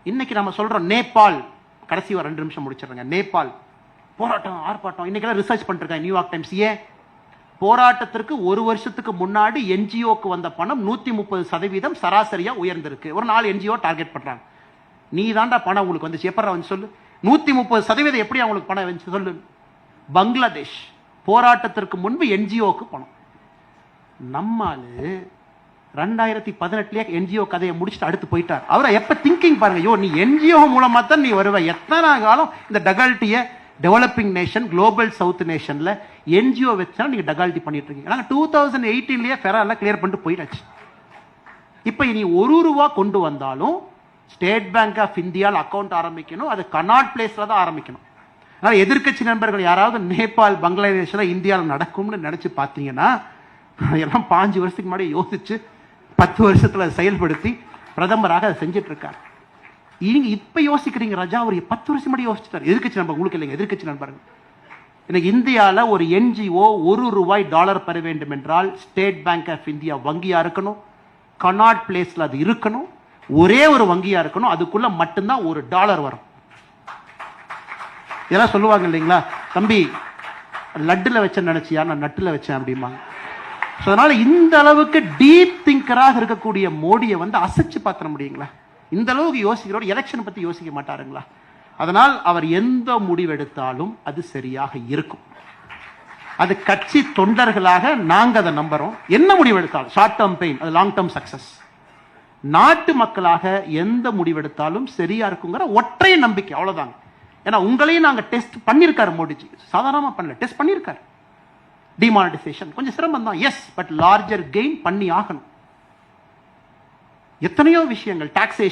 இன்னைக்கு நம்ம சொல்றோம் நேபாள், கடைசி ஒரு 2 நிமிஷம் முடிச்சிடுறேங்க. நேபாள் போராட்டம், ஆர்ப்பாட்டம், இன்னைக்கெல்லாம் ரிசர்ச் பண்ணிருக்காங்க நியூயார்க் டைம்ஸ். ஏன் போராட்டத்திற்கு 1 வருஷத்துக்கு முன்னாடி என்ஜிஓக்கு வந்த பணம் 130% சராசரியா உயர்ந்திருக்கு. ஒரு 4 என்ஜிஓ டார்கெட் பண்றாங்க. நீ தாண்டா பணம் உங்களுக்கு வந்துச்சு, எப்பறம் வந்து சொல்லு. 130% எப்படி அவங்களுக்கு பணம் வந்து சொல்லு. பங்களாதேஷ் போராட்டத்திற்கு முன்பு என்ஜிஓக்கு பணம். நம்மாலு 2018 என்ஜிஓ கதையை முடிச்சுட்டு அடுத்து போயிட்டார். அவரை எப்ப திங்கிங் பாருங்க, யோ நீ என்ஜிஓ மூலமா தான் நீ வருவ. எத்தனை காலம் இந்த டகால்ட்டிய டெவலப்பிங் நேஷன், குளோபல் சவுத் நேஷன்ல என்ஜிஓ வச்சா நீங்க டகால்ட்டி பண்ணிட்டு இருக்கீங்க. நாங்க 2018 ஃபெரால கிளியர் பண்ணிட்டு போயிடாச்சு. இப்ப இனி 1 ரூபா கொண்டு வந்தாலும் ஸ்டேட் பேங்க் ஆஃப் இந்தியாவில் அக்கௌண்ட் ஆரம்பிக்கணும். அது கனாட் பிளேஸ்ல தான் ஆரம்பிக்கணும். அதனால எதிர்க்கட்சி நண்பர்கள் யாராவது நேபாள், பங்களாதேஷ்ல இந்தியாவில் நடக்கும்னு நினைச்சு பார்த்தீங்கன்னா, எல்லாம் 5 வருஷத்துக்கு முன்னாடி யோசிச்சு 10 வருஷத்துல செயல்படுத்தி பிரதமராக அதை செஞ்சுட்டு இருக்காரு. நீங்க இப்ப யோசிக்கிறீங்க ராஜா, அவர் 10 வருஷம் முன்னாடி யோசிச்சுட்டார். எதிர்க்கட்சி நண்பர் உங்களுக்கு இல்லைங்க, எதிர்க்கட்சி நண்பர்கள். இன்னைக்கு இந்தியாவில் ஒரு என்ஜிஓ $1 பெற வேண்டும் என்றால் ஸ்டேட் பேங்க் ஆஃப் இந்தியா வங்கியா இருக்கணும், கனாட் பிளேஸ்ல அது இருக்கணும், ஒரே ஒரு வங்கியா இருக்கணும். அதுக்குள்ள மட்டும்தான் $1 வரும். இதெல்லாம் சொல்லுவாங்க இல்லைங்களா, தம்பி லட்டுல வச்சேன்னு நினைச்சியா, நான் நட்டுல வச்சேன் அப்படிம்பாங்க. அதனால இந்த அளவுக்கு டீப் திங்கராக இருக்கக்கூடிய மோடியை வந்து அசைச்சு பார்த்துட முடியுங்களா? இந்த அளவுக்கு யோசிக்கிறோட எலெக்ஷன் பத்தி யோசிக்க மாட்டாருங்களா? அதனால் அவர் எந்த முடிவெடுத்தாலும் அது சரியாக இருக்கும். அது கட்சி தொண்டர்களாக நாங்க அதை நம்புறோம். என்ன முடிவெடுத்தாலும் ஷார்ட் டேர்ம் பெயின், அது லாங் டேர்ம் சக்சஸ். நாட்டு மக்களாக எந்த முடிவெடுத்தாலும் சரியா இருக்குங்கிற ஒற்றை நம்பிக்கை, அவ்வளவுதாங்க. ஏன்னா உங்களையும் நாங்க டெஸ்ட் பண்ணிருக்காரு மோடிஜி, சாதாரணமா பண்ணல, டெஸ்ட் பண்ணிருக்காரு. டிமானிட்டைசேஷன் கொஞ்சம் சிரமம் தான், எஸ், பட் லார்ஜர் கெயின் பண்ணி ஆகணும். எத்தனையோ விஷயங்கள், டாக்ஸேஷன்